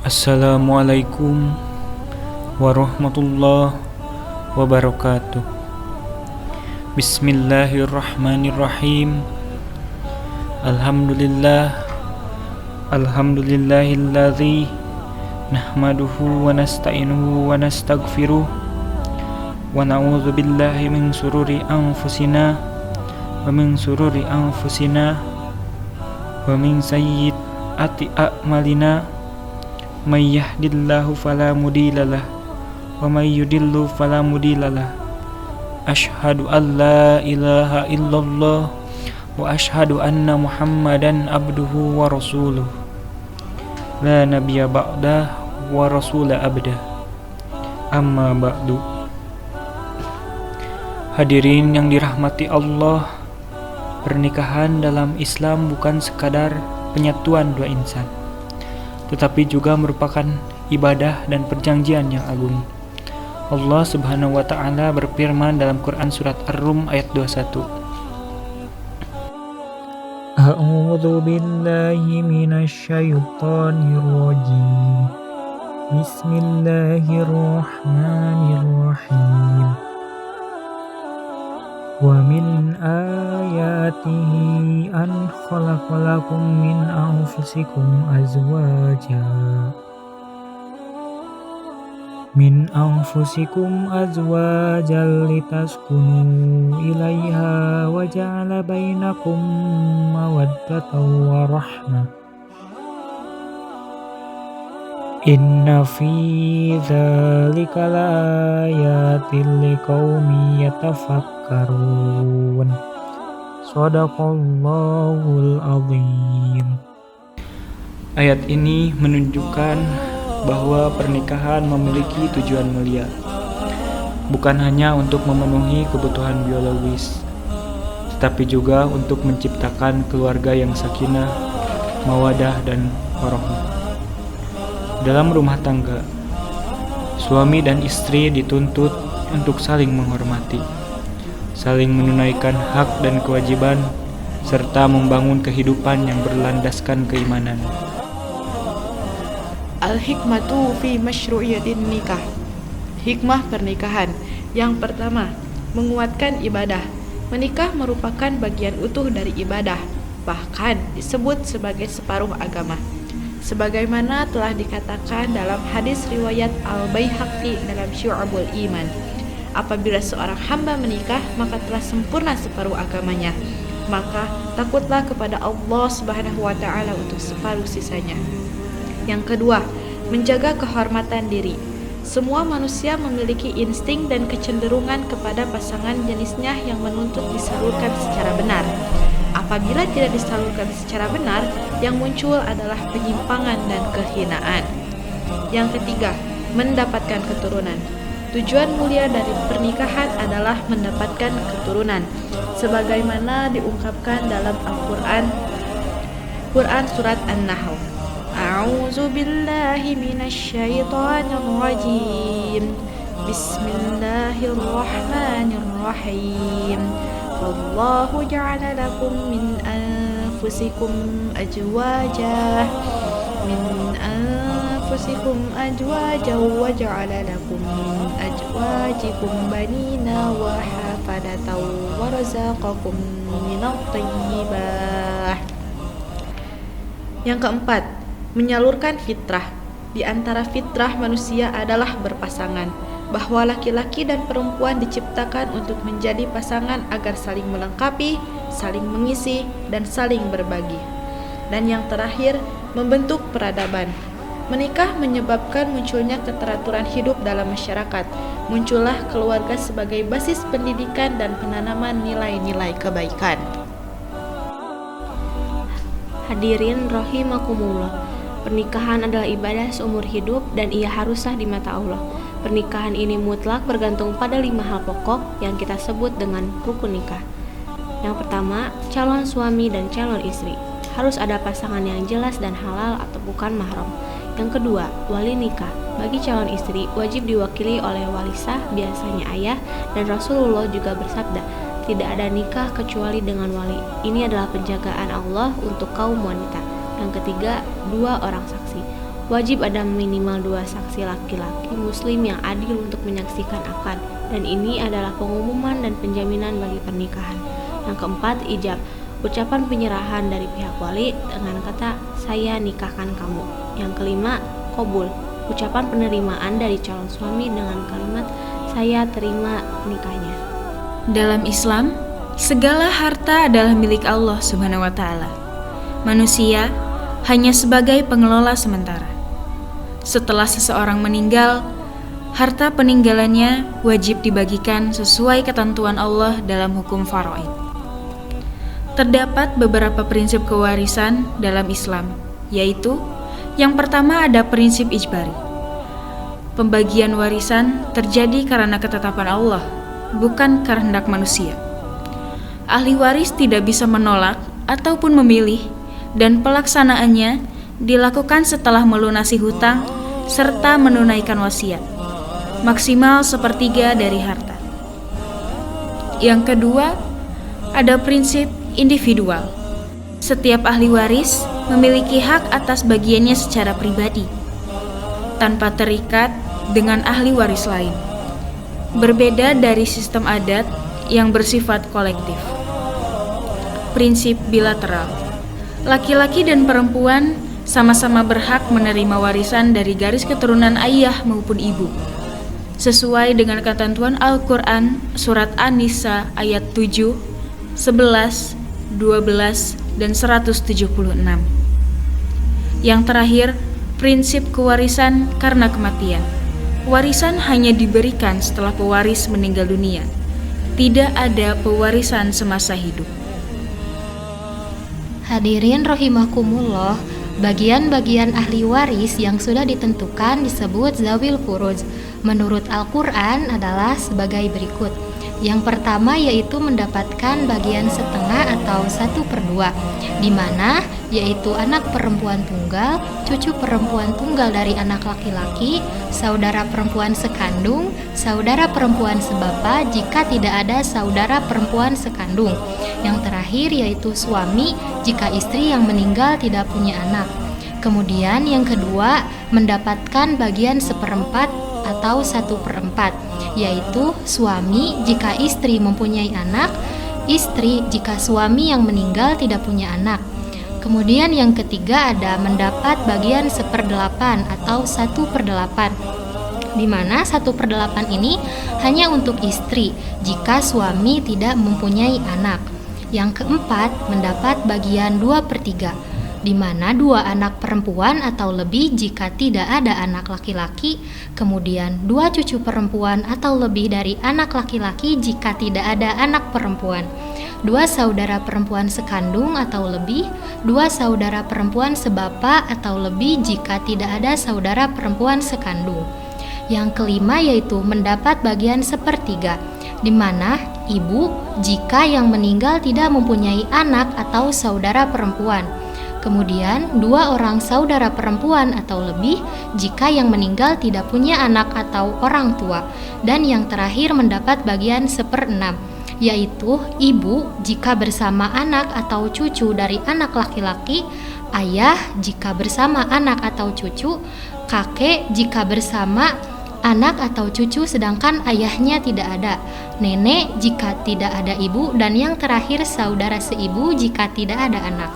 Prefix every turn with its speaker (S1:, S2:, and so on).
S1: Assalamualaikum warahmatullahi wabarakatuh. Bismillahirrahmanirrahim. Alhamdulillahilladzi nahmaduhu wa nasta'inuhu wa nastaghfiruh wa na'udzu billahi min shururi anfusina wa min sayyiati a'malina. May yahdihillahu fala mudhillalah wa may yudhlil fala mudhillalah. Asyhadu an la ilaha illallah wa asyhadu anna Muhammadan abduhu wa rasuluh. La nabiyya ba'dah wa rasula abdah. Amma ba'du. Hadirin yang dirahmati Allah, pernikahan dalam Islam bukan sekadar penyatuan dua insan, tetapi juga merupakan ibadah dan perjanjian yang agung. Allah Subhanahu wa taala berfirman dalam Quran surat Ar-Rum ayat 21. A'udzu billahi minasy syaithanir rajim. Bismillahirrahmanirrahim. Wa min ayatihi an khalaqalakum min anfusikum azwajan litaskunu ilaiha wa ja'ala bainakum mawaddatan wa rahmah. Inna fi dzalika laayatin liqaumin yatafakkarun. Shadaqallahul azim. Ayat ini menunjukkan bahwa pernikahan memiliki tujuan mulia, bukan hanya untuk memenuhi kebutuhan biologis, tetapi juga untuk menciptakan keluarga yang sakinah, mawadah, dan warahmah. Dalam rumah tangga, suami dan istri dituntut untuk saling menghormati, saling menunaikan hak dan kewajiban, serta membangun kehidupan yang berlandaskan keimanan.
S2: Al-hikmatu fi masyru'iyatin nikah. Hikmah pernikahan. Yang pertama, menguatkan ibadah. Menikah merupakan bagian utuh dari ibadah, bahkan disebut sebagai separuh agama. Sebagaimana telah dikatakan dalam hadis riwayat Al-Baihaqi dalam Syu'abul Iman, apabila seorang hamba menikah, maka telah sempurna separuh agamanya. Maka takutlah kepada Allah Subhanahu wa taala untuk separuh sisanya. Yang kedua, menjaga kehormatan diri. Semua manusia memiliki insting dan kecenderungan kepada pasangan jenisnya yang menuntut disalurkan secara benar. Apabila tidak disalurkan secara benar, yang muncul adalah penyimpangan dan kehinaan. Yang ketiga, mendapatkan keturunan. Tujuan mulia dari pernikahan adalah mendapatkan keturunan, sebagaimana diungkapkan dalam Al-Quran surat An-Nahl. A'udzu billahi minasy syaithanir rajim. Bismillahirrahmanirrahim. Wallahu ja'ala lakum min anfusikum azwajan wa ja'ala lakum min azwajikum banina wa hafadatan wa razaqakum minat thayyibah. Yang keempat, menyalurkan fitrah. Di antara fitrah manusia adalah berpasangan, bahwa laki-laki dan perempuan diciptakan untuk menjadi pasangan agar saling melengkapi, saling mengisi, dan saling berbagi. Dan yang terakhir, membentuk peradaban. Menikah menyebabkan munculnya keteraturan hidup dalam masyarakat. Muncullah keluarga sebagai basis pendidikan dan penanaman nilai-nilai kebaikan.
S3: Hadirin rahimakumullah. Pernikahan adalah ibadah seumur hidup dan ia harus sah di mata Allah. Pernikahan ini mutlak bergantung pada 5 hal pokok yang kita sebut dengan rukun nikah. Yang pertama, calon suami dan calon istri. Harus ada pasangan yang jelas dan halal atau bukan mahram. Yang kedua, wali nikah. Bagi calon istri, wajib diwakili oleh wali sah, biasanya ayah, dan Rasulullah juga bersabda, tidak ada nikah kecuali dengan wali. Ini adalah penjagaan Allah untuk kaum wanita. Yang ketiga, 2 orang saksi. wajib ada minimal 2 saksi laki-laki muslim yang adil untuk menyaksikan akad, dan ini adalah pengumuman dan penjaminan bagi pernikahan. Yang keempat, ijab, ucapan penyerahan dari pihak wali dengan kata saya nikahkan kamu. Yang kelima, qabul, ucapan penerimaan dari calon suami dengan kalimat saya terima nikahnya.
S4: Dalam Islam, segala harta adalah milik Allah Subhanahu wa Ta'ala. Manusia hanya sebagai pengelola sementara. Setelah seseorang meninggal, harta peninggalannya wajib dibagikan sesuai ketentuan Allah dalam hukum faraid. Terdapat beberapa prinsip kewarisan dalam Islam, yaitu yang pertama ada prinsip ijbari. Pembagian warisan terjadi karena ketetapan Allah, bukan kehendak manusia. Ahli waris tidak bisa menolak ataupun memilih, dan pelaksanaannya dilakukan setelah melunasi hutang serta menunaikan wasiat, maksimal 1/3 dari harta. Yang kedua, ada prinsip individual. Setiap ahli waris memiliki hak atas bagiannya secara pribadi, tanpa terikat dengan ahli waris lain. Berbeda dari sistem adat yang bersifat kolektif. Prinsip bilateral. Laki-laki dan perempuan sama-sama berhak menerima warisan dari garis keturunan ayah maupun ibu, sesuai dengan ketentuan Al-Quran Surat An-Nisa ayat 7, 11, 12, dan 176. Yang terakhir, prinsip kewarisan karena kematian. Warisan hanya diberikan setelah pewaris meninggal dunia. Tidak ada pewarisan semasa hidup.
S5: Hadirin rahimakumullah, bagian-bagian ahli waris yang sudah ditentukan disebut zawil furuj. Menurut Al-Quran adalah sebagai berikut. Yang pertama yaitu mendapatkan bagian setengah atau 1/2, di mana yaitu anak perempuan tunggal, cucu perempuan tunggal dari anak laki-laki, saudara perempuan sekandung, saudara perempuan sebapa jika tidak ada saudara perempuan sekandung. Yang terakhir yaitu suami jika istri yang meninggal tidak punya anak. Kemudian yang kedua, mendapatkan bagian 1/4 atau 1/4, yaitu suami jika istri mempunyai anak, istri jika suami yang meninggal tidak punya anak. Kemudian yang ketiga ada mendapat bagian 1/8 atau 1/8, di mana 1/8 ini hanya untuk istri jika suami tidak mempunyai anak. Yang keempat, mendapat bagian 2/3, di mana 2 anak perempuan atau lebih jika tidak ada anak laki-laki, kemudian 2 cucu perempuan atau lebih dari anak laki-laki jika tidak ada anak perempuan, 2 saudara perempuan sekandung atau lebih, 2 saudara perempuan sebapa atau lebih jika tidak ada saudara perempuan sekandung. Yang kelima yaitu mendapat bagian 1/3, di mana ibu jika yang meninggal tidak mempunyai anak atau saudara perempuan. Kemudian 2 orang saudara perempuan atau lebih jika yang meninggal tidak punya anak atau orang tua. Dan yang terakhir mendapat bagian 1/6, yaitu ibu jika bersama anak atau cucu dari anak laki-laki, ayah jika bersama anak atau cucu, kakek jika bersama anak atau cucu sedangkan ayahnya tidak ada, nenek jika tidak ada ibu, dan yang terakhir saudara seibu jika tidak ada anak.